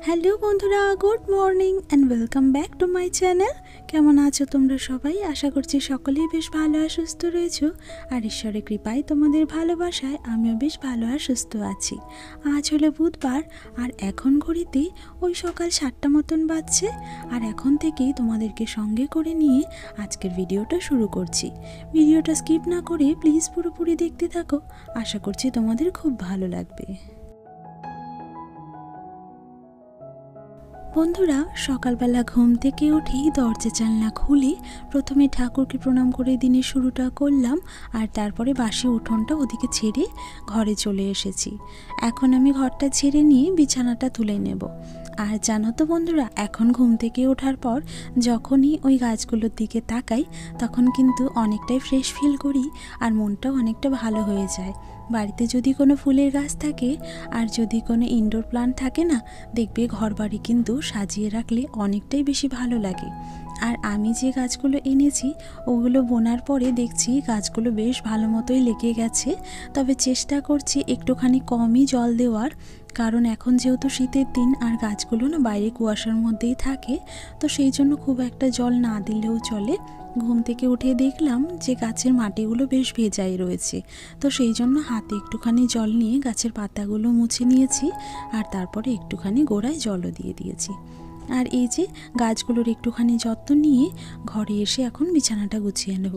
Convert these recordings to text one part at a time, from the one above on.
Hello বন্ধুরা, good morning and welcome back to my channel. কেমন আছো তোমরা সবাই? আশা করছি সকলেই বেশ ভালো আর সুস্থ রয়েছো। আর ঈশ্বরের কৃপায় তোমাদের ভালোবাসায় আমিও বেশ ভালো আর সুস্থ আছি। আজ হলো বুধবার আর এখন ঘড়িতে ওই সকাল 7টা মতন বাজছে। আর এখন থেকেই তোমাদেরকে সঙ্গে করে নিয়ে আজকের ভিডিওটা শুরু করছি। ভিডিওটা স্কিপ না করে প্লিজ পুরোপুরি দেখতে থাকো, আশা করছি তোমাদের খুব ভালো লাগবে। বন্ধুরা, সকালবেলা ঘুম থেকে উঠেই দরজা জানলা খুলে প্রথমে ঠাকুরকে প্রণাম করে দিনের শুরুটা করলাম। আর তারপরে বাসি উঠোনটা ওদিকে ছেড়ে ঘরে চলে এসেছি। এখন আমি ঘরটা ছেড়ে নিয়ে বিছানাটা তুলে নেব। আর জানো তো বন্ধুরা, এখন ঘুম থেকে ওঠার পর যখনই ওই গাছগুলোর দিকে তাকাই তখন কিন্তু অনেকটাই ফ্রেশ ফিল করি আর মনটাও অনেকটা ভালো হয়ে যায়। বাড়িতে যদি কোনো ফুলের গাছ থাকে আর যদি কোনো ইনডোর প্লান্ট থাকে না, দেখবে ঘর বাড়ি কিন্তু সাজিয়ে রাখলে অনেকটাই বেশি ভালো লাগে। আর আমি যে গাছগুলো এনেছি ওগুলো বোনার পরে দেখছি গাছগুলো বেশ ভালো মতোই লেগে গেছে। তবে চেষ্টা করছি একটুখানি কমই জল দেওয়ার, কারণ এখন যেহেতু শীতের দিন আর গাছগুলো না বাইরে কুয়াশার মধ্যেই থাকে, তো সেই জন্য খুব একটা জল না দিলেও চলে। ঘুম থেকে উঠে দেখলাম যে গাছের মাটিগুলো বেশ ভেজাই রয়েছে, তো সেই জন্য হাতে একটুখানি জল নিয়ে গাছের পাতাগুলো মুছে নিয়েছি আর তারপরে একটুখানি গোড়ায় জলও দিয়ে দিয়েছি। আর এই যে গাছগুলোর একটুখানি যত্ন নিয়ে ঘরে এসে এখন বিছানাটা গুছিয়ে নেব।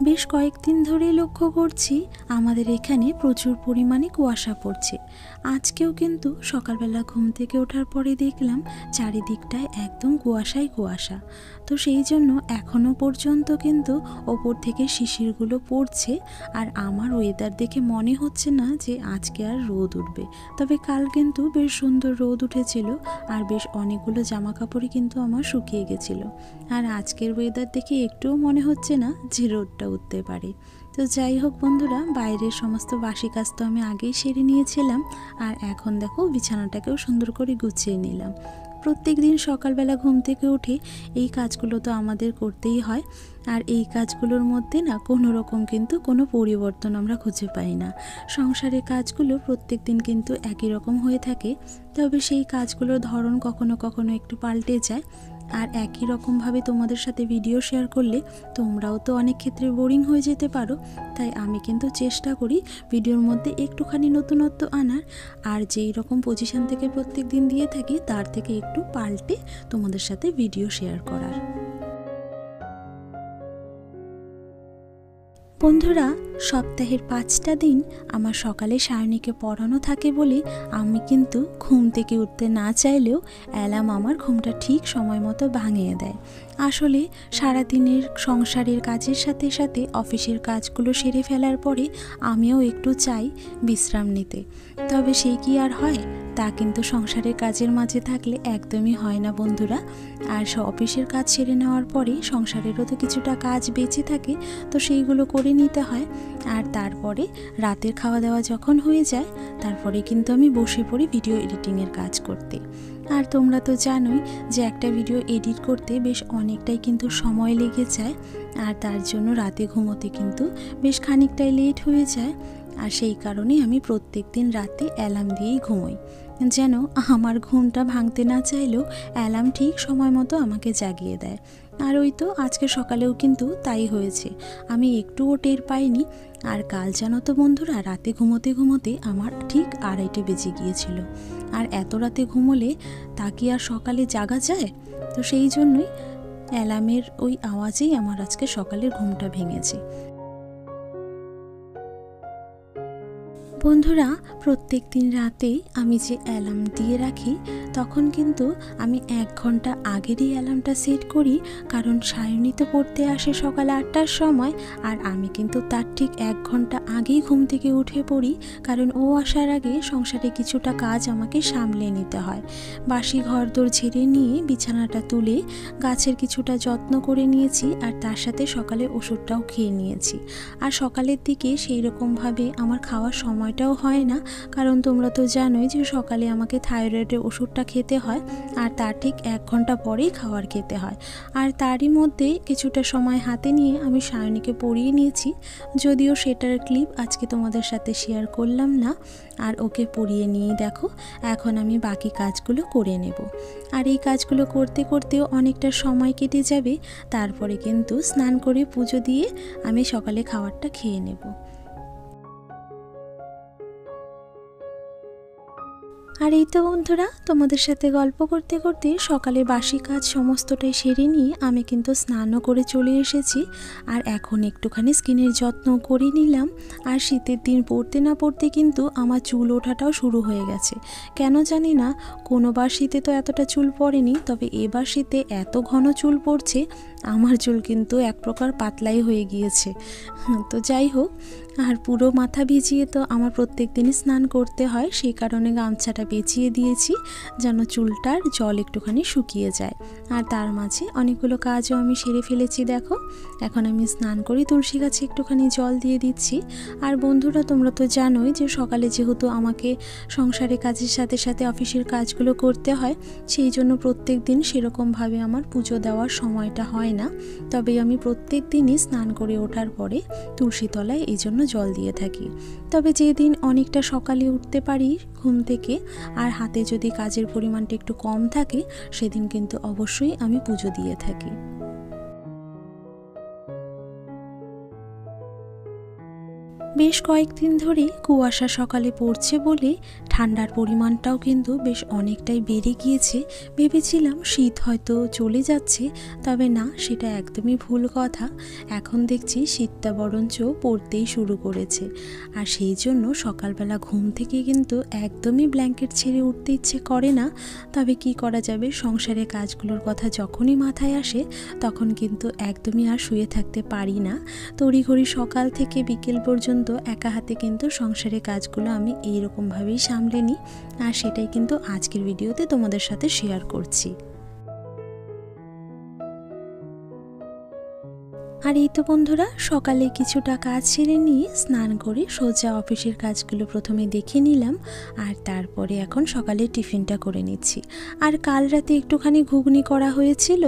বেশ কয়েকদিন ধরে লক্ষ্য করছি আমাদের এখানে প্রচুর পরিমাণে কুয়াশা পড়ছে। আজকেও কিন্তু সকালবেলা ঘুম থেকে ওঠার পরে দেখলাম চারিদিকটায় একদম কুয়াশাই কুয়াশা। তো সেই জন্য এখনও পর্যন্ত কিন্তু ওপর থেকে শিশিরগুলো পড়ছে। আর আমার ওয়েদার দেখে মনে হচ্ছে না যে আজকে আর রোদ উঠবে। তবে কাল কিন্তু বেশ সুন্দর রোদ উঠেছিল আর বেশ অনেকগুলো জামা কাপড়ই কিন্তু আমার শুকিয়ে গেছিল। আর আজকের ওয়েদার দেখে একটুও মনে হচ্ছে না যে রোদটা উঠতে পারে। তো যাই হোক বন্ধুরা, বাইরের সমস্ত বাসি কাজ তো আমি আগেই সেরে নিয়েছিলাম। আর এখন দেখো বিছানাটাকেও সুন্দর করে গুছিয়ে নিলাম। প্রত্যেক দিন সকালবেলা ঘুম থেকে উঠে এই কাজগুলো তো আমাদের করতেই হয়। আর এই কাজগুলোর মধ্যে না কোনো রকম কিন্তু কোনো পরিবর্তন আমরা খুঁজে পাই না। সংসারের কাজগুলো প্রত্যেক দিন কিন্তু একই রকম হয়ে থাকে, তবে সেই কাজগুলোর ধরন কখনো কখনো একটু পাল্টে যায়। আর একই রকমভাবে তোমাদের সাথে ভিডিও শেয়ার করলে তোমরাও তো অনেক ক্ষেত্রে বোরিং হয়ে যেতে পারো। তাই আমি কিন্তু চেষ্টা করি ভিডিওর মধ্যে একটুখানি নতুনত্ব আনার, আর যেই রকম পজিশন থেকে প্রত্যেক দিন দিয়ে থাকি তার থেকে একটু পাল্টে তোমাদের সাথে ভিডিও শেয়ার করার। বন্ধুরা, সপ্তাহের 5টা দিন আমার সকালে সায়নীকে পড়ানো থাকে বলে আমি কিন্তু ঘুম থেকে উঠতে না চাইলেও অ্যালার্ম আমার ঘুমটা ঠিক সময় মতো ভাঙিয়ে দেয়। আসলে সারাদিনের সংসারের কাজের সাথে সাথে অফিসের কাজগুলো সেরে ফেলার পরে আমিও একটু চাই বিশ্রাম নিতে। তবে সেই কি আর হয়? তা কিন্তু সংসারের কাজের মাঝে থাকলে একদমই হয় না বন্ধুরা। আর অফিসের কাজ সেরে নেওয়ার পরে সংসারেরও তো কিছুটা কাজ বেঁচে থাকে, তো সেইগুলো করে নিতে হয়। আর তারপরে রাতের খাওয়া দাওয়া যখন হয়ে যায় তারপরে কিন্তু আমি বসে পড়ি ভিডিও এডিটিংয়ের কাজ করতে। আর তোমরা তো জানোই যে একটা ভিডিও এডিট করতে বেশ অনেকটাই কিন্তু সময় লেগে যায়। আর তার জন্য রাতে ঘুমোতে কিন্তু বেশ খানিকটাই লেট হয়ে যায়। আর সেই কারণেই আমি প্রত্যেক দিন রাতে অ্যালার্ম দিয়েই ঘুমোই, যেন আমার ঘুমটা ভাঙতে না চাইলেও অ্যালার্ম ঠিক সময় মতো আমাকে জাগিয়ে দেয়। আর ওই তো আজকে সকালেও কিন্তু তাই হয়েছে, আমি একটুও টের পাইনি। আর কাল জানো তো বন্ধুরা, রাতে ঘুমোতে ঘুমোতে আমার ঠিক 2:30 বেজে গিয়েছিল। আর এত রাতে ঘুমোলে তা কি আর সকালে জাগা যায়? তো সেই জন্যই অ্যালার্মের ওই আওয়াজেই আমার আজকে সকালের ঘুমটা ভেঙেছে। বন্ধুরা, প্রত্যেক দিন রাতে আমি যে অ্যালার্ম দিয়ে রাখি তখন কিন্তু আমি 1 ঘন্টা আগেরই অ্যালার্মটা সেট করি, কারণ সায়নী তো পড়তে আসে সকাল 8টার সময়। আর আমি কিন্তু তার ঠিক 1 ঘন্টা আগেই ঘুম থেকে উঠে পড়ি, কারণ ও আসার আগে সংসারে কিছুটা কাজ আমাকে সামলে নিতে হয়। বাসি ঘরদোর ঝেড়ে নিয়ে বিছানাটা তুলে গাছের কিছুটা যত্ন করে নিয়েছি, আর তার সাথে সকালে ওষুধটাও খেয়ে নিয়েছি। আর সকালের দিকে সেই রকমভাবে আমার খাওয়ার সময়টা সময়টাও হয় না, কারণ তোমরা তো জানোই যে সকালে আমাকে থাইরয়েডের ওষুধটা খেতে হয় আর তার ঠিক 1 ঘন্টা পরেই খাবার খেতে হয়। আর তারই মধ্যে কিছুটা সময় হাতে নিয়ে আমি সায়নীকে পড়িয়ে নিয়েছি, যদিও সেটার ক্লিপ আজকে তোমাদের সাথে শেয়ার করলাম না। আর ওকে পড়িয়ে নিয়ে দেখো এখন আমি বাকি কাজগুলো করে নেব। আর এই কাজগুলো করতে করতেও অনেকটা সময় কেটে যাবে, তারপরে কিন্তু স্নান করে পুজো দিয়ে আমি সকালে খাবারটা খেয়ে নেব। আর এই তো বন্ধুরা, তোমাদের সাথে গল্প করতে করতে সকালে বাসি কাজ সমস্তটাই সেরে নিয়ে আমি কিন্তু স্নানও করে চলে এসেছি। আর এখন একটুখানি স্কিনের যত্ন করে নিলাম। আর শীতের দিন পড়তে না পড়তে কিন্তু আমার চুল ওঠাটাও শুরু হয়ে গেছে। কেন জানি না, কোনোবার শীতে তো এতটা চুল পড়েনি, তবে এবার শীতে এত ঘন চুল পড়ছে, আমার চুল কিন্তু এক প্রকার পাতলাই হয়ে গিয়েছে। তো যাই হোক, আর পুরো মাথা ভিজিয়ে তো আমার প্রত্যেক দিনই স্নান করতে হয়, সেই কারণে গামছাটা পেঁচিয়ে দিয়েছি যেন চুলটার জল একটুখানি শুকিয়ে যায়। আর তার মাঝে অনেকগুলো কাজও আমি সেরে ফেলেছি। দেখো এখন আমি স্নান করি, তুলসী গাছে একটুখানি জল দিয়ে দিচ্ছি। আর বন্ধুরা, তোমরা তো জানোই যে সকালে যেহেতু আমাকে সংসারের কাজের সাথে সাথে অফিসের কাজগুলো করতে হয়, সেই জন্য প্রত্যেক দিন সেরকমভাবে আমার পুজো দেওয়ার সময়টা হয় না। তবে আমি প্রত্যেক দিনই স্নান করে ওঠার পরে তুলসী তলায় এই জন্য জল দিয়ে থাকি। তবে যেদিন অনেকটা সকালে উঠতে পারি ঘুম থেকে আর হাতে যদি কাজের পরিমাণটা একটু কম থাকে, সেদিন কিন্তু অবশ্যই আমি পুজো দিয়ে থাকি। বেশ কয়েকদিন ধরে কুয়াশা সকালে পড়ছে বলে ঠান্ডার পরিমাণটাও কিন্তু বেশ অনেকটাই বেড়ে গিয়েছে। ভেবেছিলাম শীত হয়তো চলে যাচ্ছে, তবে না, সেটা একদমই ভুল কথা। এখন দেখছি শীতটা বরঞ্চ পড়তেই শুরু করেছে। আর সেই জন্য সকালবেলা ঘুম থেকে কিন্তু একদমই ব্ল্যাঙ্কেট ছেড়ে উঠতে ইচ্ছে করে না। তবে কি করা যাবে, সংসারের কাজগুলোর কথা যখনই মাথায় আসে তখন কিন্তু একদমই আর শুয়ে থাকতে পারি না। তড়িঘড়ি সকাল থেকে বিকেল পর্যন্ত একা হাতে কিন্তু সংসারের কাজগুলো আমি এইরকমভাবেই সামলে নিই। আর সেটাই কিন্তু আজকের ভিডিওতে তোমাদের সাথে শেয়ার করছি। আর এই তো বন্ধুরা, সকালে কিছুটা কাজ সেরে নিয়ে স্নান করে সোজা অফিসের কাজগুলো প্রথমে দেখে নিলাম। আর তারপরে এখন সকালে টিফিনটা করে নিচ্ছি। আর কাল রাতে একটুখানি ঘুগনি করা হয়েছিল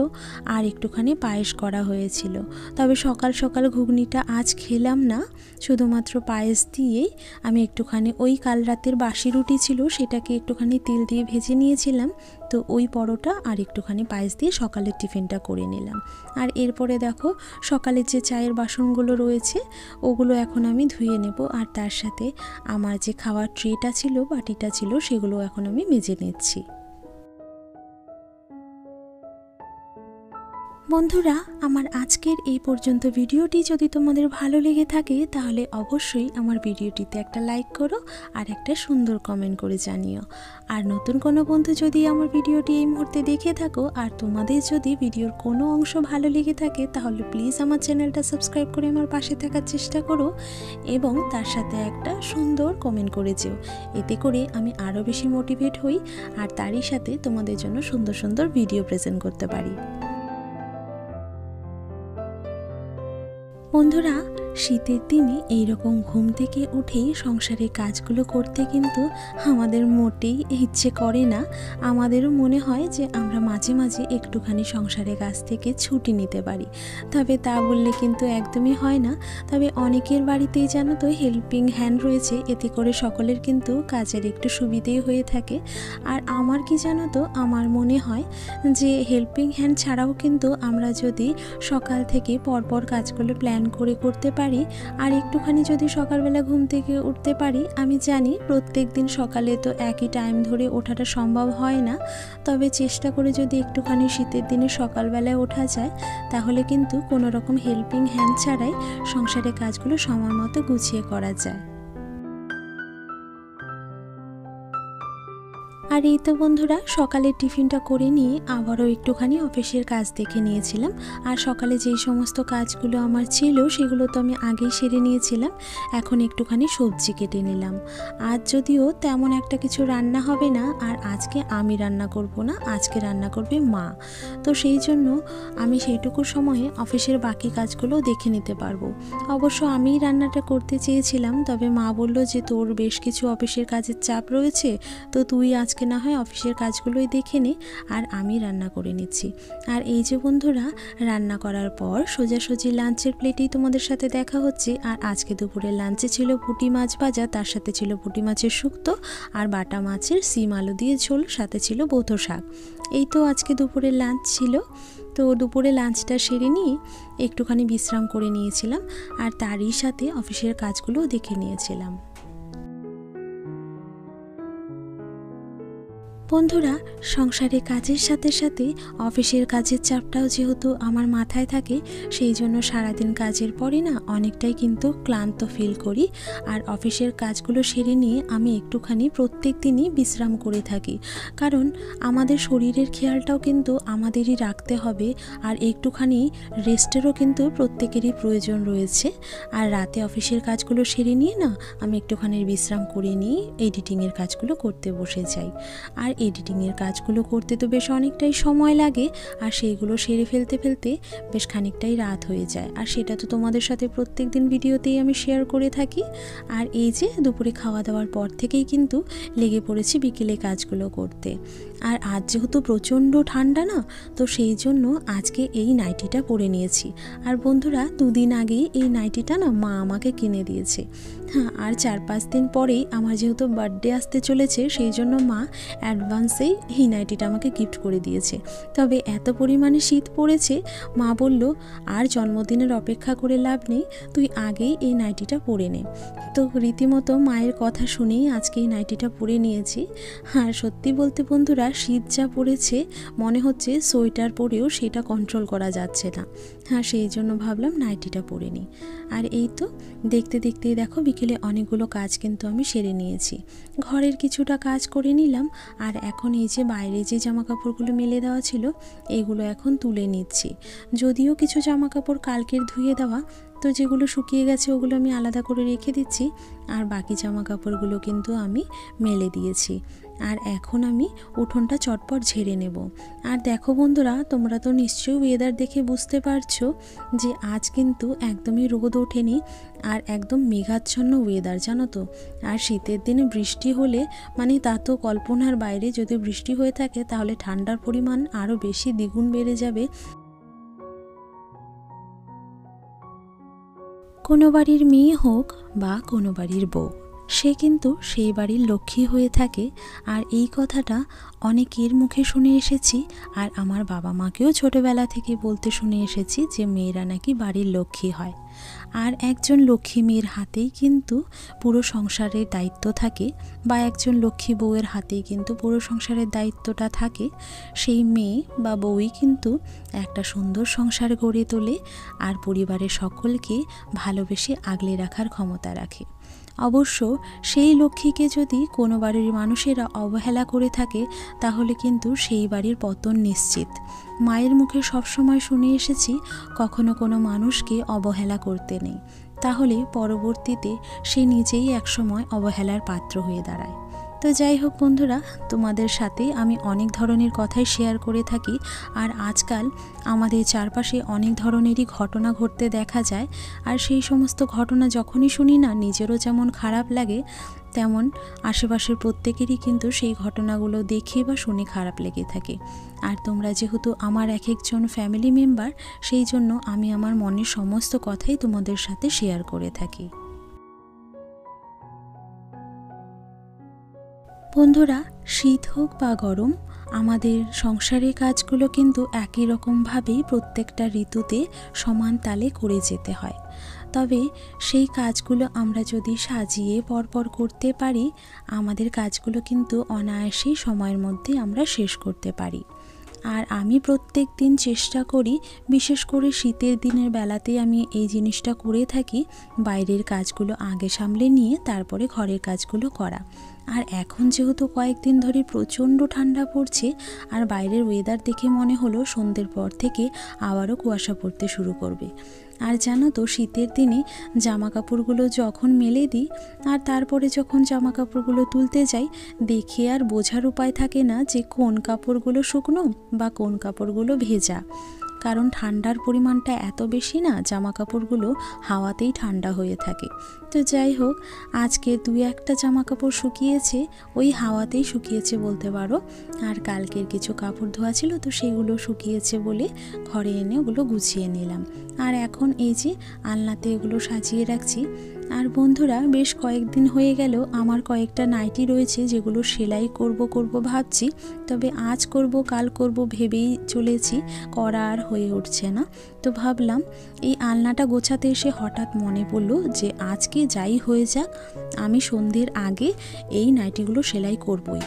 আর একটুখানি পায়েস করা হয়েছিল। তবে সকাল সকাল ঘুগনিটা আজ খেলাম না, শুধুমাত্র পায়েস দিয়েই আমি একটুখানি ওই কাল রাতের বাসি রুটি ছিল সেটাকে একটুখানি তেল দিয়ে ভেজে নিয়েছিলাম, তো ওই পরোটা আর একটুখানি পায়েস দিয়ে সকালের টিফিনটা করে নিলাম। আর এরপরে দেখো সকালের যে চায়ের বাসনগুলো রয়েছে ওগুলো এখন আমি ধুয়ে নেব। আর তার সাথে আমার যে খাওয়ার ট্রেটা ছিল, বাটিটা ছিল, সেগুলো এখন আমি মেজে নিচ্ছি। বন্ধুরা, আমার আজকের এই পর্যন্ত ভিডিওটি যদি তোমাদের ভালো লেগে থাকে তাহলে অবশ্যই আমার ভিডিওটিতে একটা লাইক করো আর একটা সুন্দর কমেন্ট করে জানিও। আর নতুন কোনো বন্ধু যদি আমার ভিডিওটি এই মুহূর্তে দেখে থাকো আর তোমাদের যদি ভিডিওর কোনো অংশ ভালো লেগে থাকে, তাহলে প্লিজ আমার চ্যানেলটা সাবস্ক্রাইব করে আমার পাশে থাকার চেষ্টা করো এবং তার সাথে একটা সুন্দর কমেন্ট করে যেও। এতে করে আমি আরও বেশি মোটিভেট হই আর তারই সাথে তোমাদের জন্য সুন্দর সুন্দর ভিডিও প্রেজেন্ট করতে পারি। বন্ধুরা, শীতের দিনে এইরকম ঘুম থেকে উঠেই সংসারের কাজগুলো করতে কিন্তু আমাদের মোটেই ইচ্ছে করে না। আমাদেরও মনে হয় যে আমরা মাঝে মাঝে একটুখানি সংসারের কাজ থেকে ছুটি নিতে পারি, তবে তা বললে কিন্তু একদমই হয় না। তবে অনেকের বাড়িতেই জানো তো হেল্পিং হ্যান্ড রয়েছে, এতে করে সকলের কিন্তু কাজের একটু সুবিধেই হয়ে থাকে। আর আমার কি জানো তো, আমার মনে হয় যে হেল্পিং হ্যান্ড ছাড়াও কিন্তু আমরা যদি সকাল থেকে পরপর কাজগুলো প্ল্যান করে করতে পারি আর একটুখানি যদি সকালবেলা ঘুম থেকে উঠতে পারি। আমি জানি প্রত্যেক দিন সকালে তো একই টাইম ধরে ওঠাটা সম্ভব হয় না, তবে চেষ্টা করে যদি একটুখানি শীতের দিনে সকালবেলায় ওঠা যায় তাহলে কিন্তু কোনো রকম হেল্পিং হ্যান্ড ছাড়াই সংসারের কাজগুলো সময় মতো গুছিয়ে করা যায়। আর আর এই তো বন্ধুরা সকালের টিফিনটা করে নিয়ে আবারও একটুখানি অফিসের কাজ দেখে নিয়েছিলাম। আর সকালে যেই সমস্ত কাজগুলো আমার ছিল সেগুলো তো আমি আগেই সেরে নিয়েছিলাম। এখন একটুখানি সবজি কেটে নিলাম। আজ যদিও তেমন একটা কিছু রান্না হবে না, আর আজকে আমি রান্না করব না, আজকে রান্না করবে মা। তো সেই জন্য আমি সেইটুকু সময়ে অফিসের বাকি কাজগুলো দেখে নিতে পারবো। অবশ্য আমিই রান্নাটা করতে চেয়েছিলাম, তবে মা বলল যে তোর বেশ কিছু অফিসের কাজের চাপ রয়েছে, তো তুই আজকে না হয় অফিসের কাজগুলোই দেখে নে, আর আমি রান্না করে নিচ্ছি। আর এই যে বন্ধুরা, রান্না করার পর সোজাসুজি লাঞ্চের প্লেটেই তোমাদের সাথে দেখা হচ্ছে। আর আজকে দুপুরের লাঞ্চে ছিল পুঁটি মাছ ভাজা, তার সাথে ছিল পুঁটি মাছের শুক্তো আর বাটা মাছের সিম আলু দিয়ে ঝোল, সাথে ছিল বৌথ শাক। এই তো আজকে দুপুরের লাঞ্চ ছিল। তো দুপুরে লাঞ্চটা সেরে নিয়ে একটুখানি বিশ্রাম করে নিয়েছিলাম, আর তারই সাথে অফিসের কাজগুলোও দেখে নিয়েছিলাম। বন্ধুরা, সংসারের কাজের সাথে সাথে অফিসের কাজের চাপটাও যেহেতু আমার মাথায় থাকে, সেই জন্য সারাদিন কাজের পরে না অনেকটাই কিন্তু ক্লান্ত ফিল করি। আর অফিসের কাজগুলো সেরে নিয়ে আমি একটুখানি প্রত্যেক দিনই বিশ্রাম করে থাকি, কারণ আমাদের শরীরের খেয়ালটাও কিন্তু আমাদেরই রাখতে হবে। আর একটুখানি রেস্টেরও কিন্তু প্রত্যেকেরই প্রয়োজন রয়েছে। আর রাতে অফিসের কাজগুলো সেরে নিয়ে না আমি একটুখানি বিশ্রাম করে নিয়ে এডিটিংয়ের কাজগুলো করতে বসে যাই। আর এডিটিংয়ের কাজগুলো করতে তো বেশ অনেকটাই সময় লাগে, আর সেইগুলো সেরে ফেলতে ফেলতে বেশ খানিকটাই রাত হয়ে যায়। আর সেটা তো তোমাদের সাথে প্রত্যেক দিন ভিডিওতেই আমি শেয়ার করে থাকি। আর এই যে দুপুরে খাওয়া দাওয়ার পর থেকেই কিন্তু লেগে পড়েছি বিকেলে কাজগুলো করতে। আর আজ যেহেতু প্রচণ্ড ঠান্ডা না, তো সেই জন্য আজকে এই নাইটিটা পরে নিয়েছি। আর বন্ধুরা, দুদিন আগেই এই নাইটিটা না মা আমাকে কিনে দিয়েছে। হ্যাঁ, আর 4-5 দিন পরেই আমার যেহেতু বার্থডে আসতে চলেছে, সেই জন্য মা অ্যাডভান্সেই এই নাইটিটা আমাকে গিফট করে দিয়েছে। তবে এত পরিমাণে শীত পড়েছে, মা বলল আর জন্মদিনের অপেক্ষা করে লাভ নেই, তুই আগেই এই নাইটিটা পরে নে। তো রীতিমতো মায়ের কথা শুনেই আজকে এই নাইটিটা পরে নিয়েছি। আর সত্যি বলতে বন্ধুরা, শীত যা পড়েছে মনে হচ্ছে সোয়েটার পরেও সেটা কন্ট্রোল করা যাচ্ছে না। হ্যাঁ, সেই জন্য ভাবলাম নাইটিটা পরে নিই। আর এই তো দেখতে দেখতেই দেখো বিকেলে অনেকগুলো কাজ কিন্তু আমি সেরে নিয়েছি। ঘরের কিছুটা কাজ করে নিলাম, আর এখন এই যে বাইরে যে জামা কাপড়গুলো মেলে দেওয়া ছিল এইগুলো এখন তুলে নিচ্ছি। যদিও কিছু জামা কাপড় কালকের ধুয়ে দেওয়া, তো যেগুলো শুকিয়ে গেছে ওগুলো আমি আলাদা করে রেখে দিচ্ছি, আর বাকি জামা কাপড়গুলো কিন্তু আমি মেলে দিয়েছি। আর এখন আমি উঠোনটা চটপট ঝেড়ে নেব। আর দেখো বন্ধুরা, তোমরা তো নিশ্চয়ই ওয়েদার দেখে বুঝতে পারছো যে আজ কিন্তু একদমই রোদ ওঠেনি, আর একদম মেঘাচ্ছন্ন ওয়েদার, জানো তো। আর শীতের দিনে বৃষ্টি হলে মানে তা তো কল্পনার বাইরে। যদি বৃষ্টি হয়ে থাকে তাহলে ঠান্ডার পরিমাণ আরও বেশি দ্বিগুণ বেড়ে যাবে। কোনো বাড়ির মেয়ে হোক বা কোনো বাড়ির বউ, সে কিন্তু সেই বাড়ির লক্ষ্মী হয়ে থাকে। আর এই কথাটা অনেকের মুখে শুনে এসেছি, আর আমার বাবা মাকেও ছোটোবেলা থেকে বলতে শুনে এসেছি যে মেয়েরা নাকি বাড়ির লক্ষ্মী হয়। আর একজন লক্ষ্মী মেয়ের হাতেই কিন্তু পুরো সংসারের দায়িত্ব থাকে, বা একজন লক্ষ্মী বউয়ের হাতেই কিন্তু পুরো সংসারের দায়িত্বটা থাকে। সেই মেয়ে বা বউই কিন্তু একটা সুন্দর সংসার গড়ে তোলে, আর পরিবারের সকলকে ভালোবেসে আগলে রাখার ক্ষমতা রাখে। অবশ্য সেই লক্ষ্মীকে যদি কোনো বাড়ির মানুষেরা অবহেলা করে থাকে, তাহলে কিন্তু সেই বাড়ির পতন নিশ্চিত। মায়ের মুখে সবসময় শুনে এসেছি কখনো কোনো মানুষকে অবহেলা করতে নেই, তাহলে পরবর্তীতে সে নিজেই একসময় অবহেলার পাত্র হয়ে দাঁড়ায়। তো যাই হোক বন্ধুরা, তোমাদের সাথে আমি অনেক ধরনের কথাই শেয়ার করে থাকি। আর আজকাল আমাদের চারপাশে অনেক ধরনেরই ঘটনা ঘটতে দেখা যায়। আর সেই সমস্ত ঘটনা যখনই শুনি না, নিজেরও যেমন খারাপ লাগে, তেমন আশেপাশের প্রত্যেকেরই কিন্তু সেই ঘটনাগুলো দেখে বা শুনে খারাপ লেগে থাকে। আর তোমরা যেহেতু আমার এক একজন ফ্যামিলি মেম্বার, সেই জন্য আমি আমার মনের সমস্ত কথাই তোমাদের সাথে শেয়ার করে থাকি। বন্ধুরা, শীত হোক বা গরম, আমাদের সংসারের কাজগুলো কিন্তু একই রকমভাবেই প্রত্যেকটা ঋতুতে সমান তালে করে যেতে হয়। তবে সেই কাজগুলো আমরা যদি সাজিয়ে পরপর করতে পারি, আমাদের কাজগুলো কিন্তু অনায়াসেই সময়ের মধ্যে আমরা শেষ করতে পারি। আর আমি প্রত্যেক দিন চেষ্টা করি, বিশেষ করে শীতের দিনের বেলাতেই আমি এই জিনিসটা করে থাকি, বাইরের কাজগুলো আগে সামলে নিয়ে তারপরে ঘরের কাজগুলো করা। আর এখন যেহেতু কয়েকদিন ধরে প্রচণ্ড ঠান্ডা পড়ছে, আর বাইরের ওয়েদার দেখে মনে হলো সন্ধ্যের পর থেকে আবারও কুয়াশা পড়তে শুরু করবে। আর জানো তো, শীতের দিনে জামা কাপড়গুলো যখন মেলে দিই আর তারপরে যখন জামা কাপড়গুলো তুলতে যাই, দেখে আর বোঝার উপায় থাকে না যে কোন কাপড়গুলো শুকনো বা কোন কাপড়গুলো ভেজা। কারণ ঠান্ডার পরিমাণটা এত বেশি না, জামা কাপড়গুলো হাওয়াতেই ঠান্ডা হয়ে থাকে। তো যাই হোক, আজকে 2-1টা জামা কাপড় শুকিয়েছে, ওই হাওয়াতেই শুকিয়েছে বলতে পারো। আর কালকের কিছু কাপড় ধোয়া ছিল, তো সেগুলো শুকিয়েছে বলে ঘরে এনে ওগুলো গুছিয়ে নিলাম। আর এখন এই যে আলনাতে এগুলো সাজিয়ে রাখছি। আর বন্ধুরা, বেশ কয়েকদিন হয়ে গেল আমার কয়েকটা নাইটি রয়েছে যেগুলো সেলাই করব ভাবছি, তবে আজ করব কাল করব ভেবেই চলেছি, করা আর হয়ে উঠছে না। তো ভাবলাম এই আলনাটা গোছাতে এসে হঠাৎ মনে পড়লো যে আজকে যাই হয়ে যাক, আমি সন্ধ্যের আগে এই নাইটিগুলো সেলাই করবই।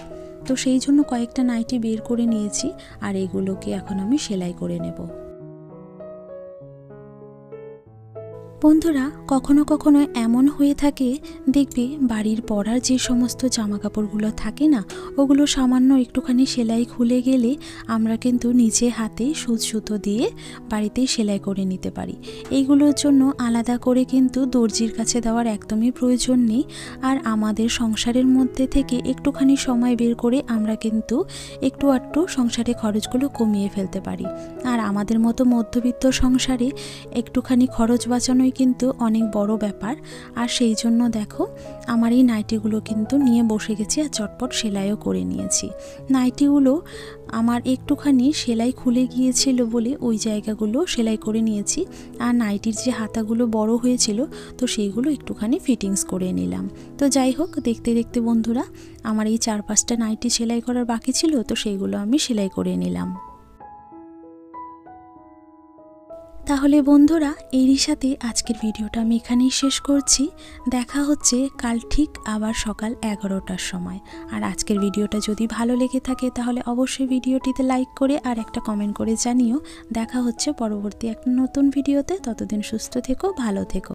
তো সেই জন্য কয়েকটা নাইটি বের করে নিয়েছি, আর এগুলোকে এখন আমি সেলাই করে নেব। বন্ধুরা, কখনো কখনো এমন হয়ে থাকে, দেখবে বাড়ির পরার যে সমস্ত জামা কাপড়গুলো থাকে না, ওগুলো সামান্য একটুখানি সেলাই খুলে গেলে আমরা কিন্তু নিজে হাতে সুতো দিয়ে বাড়িতেই সেলাই করে নিতে পারি। এইগুলোর জন্য আলাদা করে কিন্তু দর্জির কাছে দেওয়ার একদমই প্রয়োজন নেই। আর আমাদের সংসারের মধ্যে থেকে একটুখানি সময় বের করে আমরা কিন্তু একটু আধটু সংসারে খরচগুলো কমিয়ে ফেলতে পারি। আর আমাদের মতো মধ্যবিত্ত সংসারে একটুখানি খরচ বাঁচানোই কিন্তু অনেক বড় ব্যাপার। আর সেই জন্য দেখো, আমার এই নাইটিগুলো কিন্তু নিয়ে বসে গেছি আর চটপট সেলাইও করে নিয়েছি। নাইটিগুলো আমার একটুখানি সেলাই খুলে গিয়েছিল বলে ওই জায়গাগুলো সেলাই করে নিয়েছি। আর নাইটির যে হাতাগুলো বড় হয়েছিল, তো সেইগুলো একটুখানি ফিটিংস করে নিলাম। তো যাই হোক, দেখতে দেখতে বন্ধুরা, আমার এই 4-5টা নাইটি সেলাই করার বাকি ছিল, তো সেইগুলো আমি সেলাই করে নিলাম। তাহলে বন্ধুরা, এরই সাথে আজকের ভিডিওটা আমি এখানেই শেষ করছি। দেখা হচ্ছে কাল ঠিক আবার সকাল 11টার সময়। আর আজকের ভিডিওটা যদি ভালো লেগে থাকে তাহলে অবশ্যই ভিডিওটিতে লাইক করে আর একটা কমেন্ট করে জানিও। দেখা হচ্ছে পরবর্তী একটা নতুন ভিডিওতে। ততদিন সুস্থ থেকো, ভালো থেকো।